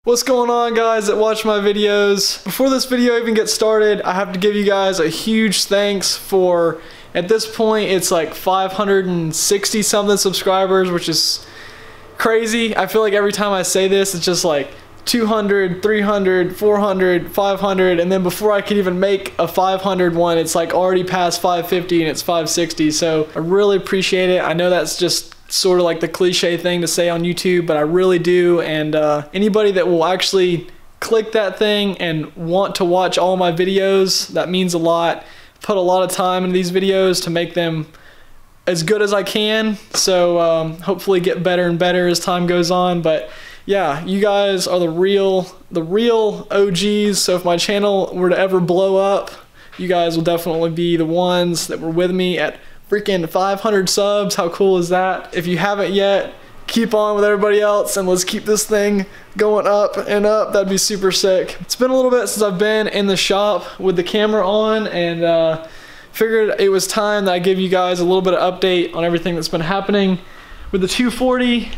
What's going on, guys that watch my videos? Before this video even gets started, I have to give you guys a huge thanks for, at this point, it's like 560 something subscribers, which is crazy. I feel like every time I say this, it's just like 200, 300, 400, 500, and then before I can even make a 500 one, it's like already past 550 and it's 560. So I really appreciate it. I know that's just sort of like the cliche thing to say on YouTube, but I really do. And anybody that will actually click that thing and want to watch all my videos, that means a lot. Put a lot of time into these videos to make them as good as I can, so hopefully get better and better as time goes on. But yeah, you guys are the real OGs. So if my channel were to ever blow up, you guys will definitely be the ones that were with me at freaking 500 subs. How cool is that? If you haven't yet, keep on with everybody else and let's keep this thing going up and up. That'd be super sick. It's been a little bit since I've been in the shop with the camera on, and figured it was time that I give you guys a little bit of update on everything that's been happening with the 240,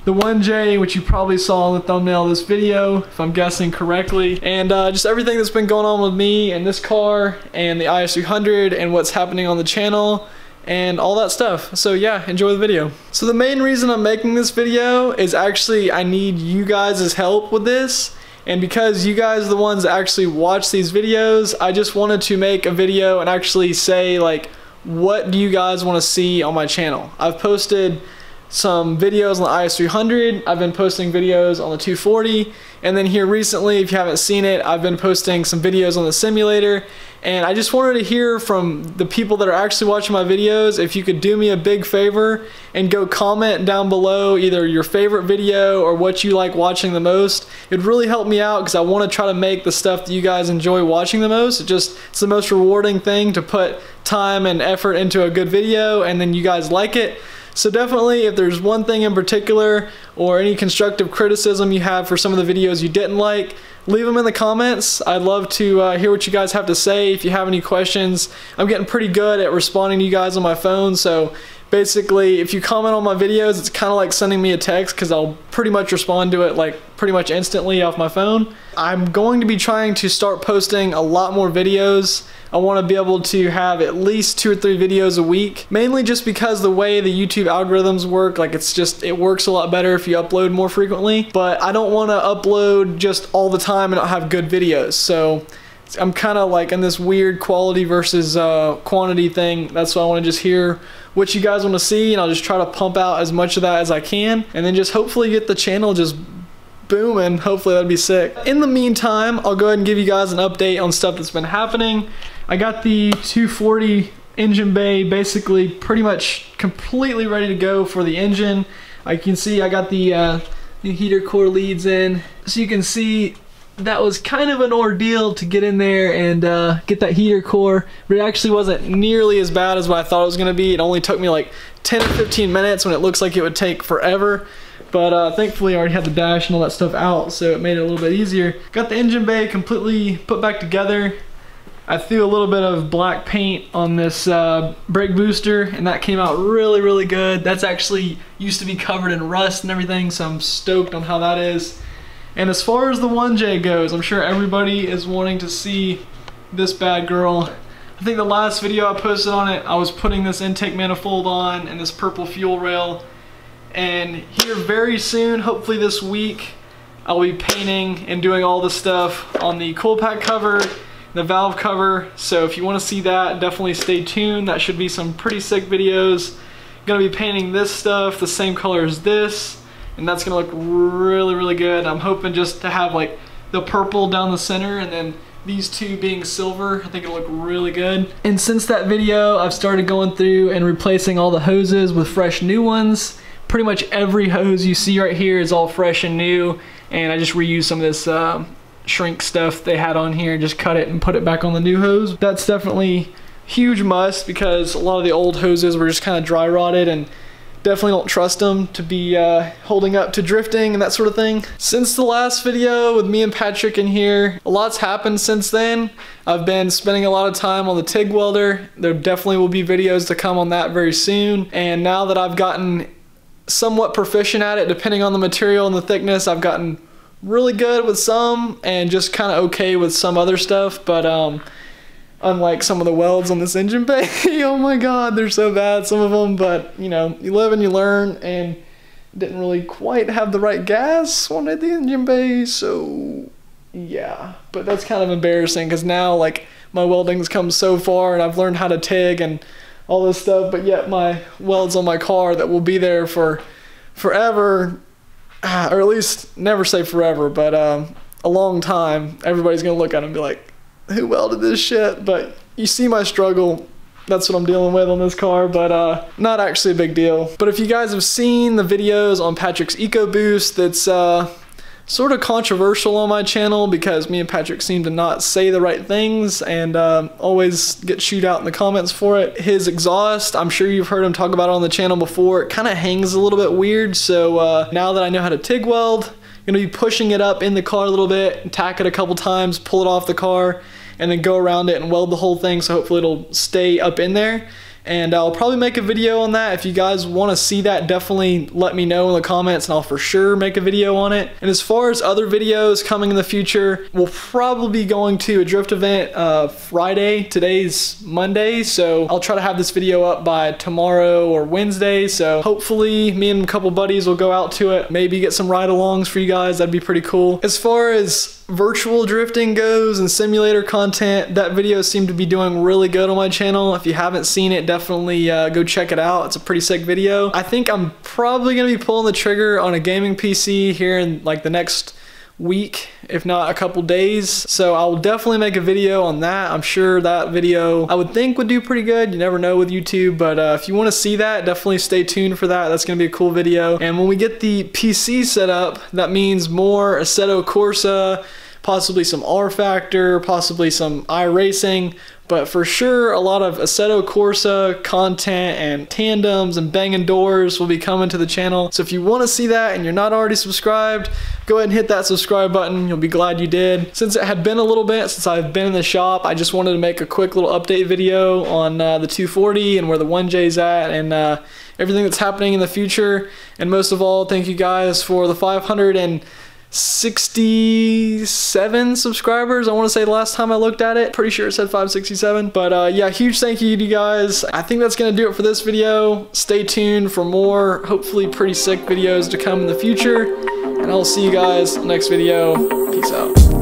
the 1J, which you probably saw in the thumbnail of this video, if I'm guessing correctly, and just everything that's been going on with me and this car and the IS300 and what's happening on the channel and all that stuff. So yeah, enjoy the video. So the main reason I'm making this video is actually I need you guys' help with this. And because you guys are the ones that actually watch these videos, I just wanted to make a video and actually say, like, what do you guys want to see on my channel? I've posted some videos on the IS300, I've been posting videos on the 240, and then here recently, if you haven't seen it, I've been posting some videos on the simulator. And I just wanted to hear from the people that are actually watching my videos if you could do me a big favor and go comment down below either your favorite video or what you like watching the most. It'd really help me out because I want to try to make the stuff that you guys enjoy watching the most. It's the most rewarding thing to put time and effort into a good video and then you guys like it. So definitely, if there's one thing in particular or any constructive criticism you have for some of the videos you didn't like, leave them in the comments. I'd love to hear what you guys have to say. If you have any questions, I'm getting pretty good at responding to you guys on my phone. So basically, if you comment on my videos, it's kind of like sending me a text because I'll pretty much respond to it like pretty much instantly off my phone. I'm going to be trying to start posting a lot more videos. I want to be able to have at least 2 or 3 videos a week, mainly just because the way the YouTube algorithms work, like it works a lot better if you upload more frequently, but I don't want to upload just all the time and not have good videos. So I'm kind of like in this weird quality versus quantity thing. That's why I want to just hear what you guys want to see, and I'll just try to pump out as much of that as I can, and then just hopefully get the channel just booming. Hopefully that'd be sick. In the meantime, I'll go ahead and give you guys an update on stuff that's been happening. I got the 240 engine bay basically pretty much completely ready to go for the engine. I can see I got the heater core leads in. So you can see that was kind of an ordeal to get in there and get that heater core, but it actually wasn't nearly as bad as what I thought it was going to be. It only took me like 10 or 15 minutes when it looks like it would take forever. But thankfully I already had the dash and all that stuff out, so it made it a little bit easier. Got the engine bay completely put back together. I threw a little bit of black paint on this brake booster, and that came out really good. That's actually used to be covered in rust and everything, so I'm stoked on how that is. And as far as the 1J goes, I'm sure everybody is wanting to see this bad girl. I think the last video I posted on it, I was putting this intake manifold on and this purple fuel rail. And here very soon, hopefully this week, I'll be painting and doing all the stuff on the coil pack cover, the valve cover. So if you want to see that, definitely stay tuned. That should be some pretty sick videos. Gonna be painting this stuff the same color as this, and that's gonna look really good. I'm hoping just to have like the purple down the center and then these two being silver. I think it'll look really good. And since that video, I've started going through and replacing all the hoses with fresh new ones. Pretty much every hose you see right here is all fresh and new, and I just reused some of this shrink stuff they had on here and just cut it and put it back on the new hose. That's definitely huge must because a lot of the old hoses were just kind of dry rotted, and definitely don't trust them to be holding up to drifting and that sort of thing. Since the last video with me and Patrick in here, a lot's happened since then. I've been spending a lot of time on the TIG welder. There definitely will be videos to come on that very soon, and now that I've gotten somewhat proficient at it, depending on the material and the thickness, I've gotten really good with some and just kind of okay with some other stuff. But unlike some of the welds on this engine bay, oh my god, they're so bad, some of them. But you know, you live and you learn, and didn't really quite have the right gas on the engine bay, so yeah. But that's kind of embarrassing because now like my welding's come so far and I've learned how to TIG and all this stuff, but yet my welds on my car that will be there for forever, or at least never say forever, but a long time, everybody's gonna look at it and be like, who welded this shit? But you see my struggle. That's what I'm dealing with on this car, but not actually a big deal. But if you guys have seen the videos on Patrick's EcoBoost, that's sort of controversial on my channel because me and Patrick seem to not say the right things and always get chewed out in the comments for it. His exhaust, I'm sure you've heard him talk about it on the channel before, it kind of hangs a little bit weird. So now that I know how to TIG weld, I'm gonna be pushing it up in the car a little bit, tack it a couple times, pull it off the car, and then go around it and weld the whole thing, so hopefully it'll stay up in there. And I'll probably make a video on that. If you guys want to see that, definitely let me know in the comments and I'll for sure make a video on it. And as far as other videos coming in the future, we'll probably be going to a drift event Friday. Today's Monday, so I'll try to have this video up by tomorrow or Wednesday. So hopefully me and a couple buddies will go out to it, maybe get some ride-alongs for you guys. That'd be pretty cool. As far as virtual drifting goes and simulator content, that video seemed to be doing really good on my channel. If you haven't seen it, definitely go check it out. It's a pretty sick video. I think I'm probably gonna be pulling the trigger on a gaming PC here in like the next week, if not a couple days. So I'll definitely make a video on that. I'm sure that video I would think would do pretty good. You never know with YouTube, but if you want to see that, definitely stay tuned for that. That's gonna be a cool video. And when we get the PC set up, that means more Assetto Corsa, possibly some R-Factor, possibly some iRacing, but for sure a lot of Assetto Corsa content and tandems and banging doors will be coming to the channel. So if you want to see that and you're not already subscribed, go ahead and hit that subscribe button. You'll be glad you did. Since it had been a little bit since I've been in the shop, I just wanted to make a quick little update video on the 240 and where the 1J's at and everything that's happening in the future. And most of all, thank you guys for the 567 subscribers. I want to say the last time I looked at it, pretty sure it said 567. But yeah, huge thank you to you guys. I think that's gonna do it for this video. Stay tuned for more, hopefully pretty sick videos to come in the future. And I'll see you guys next video. Peace out.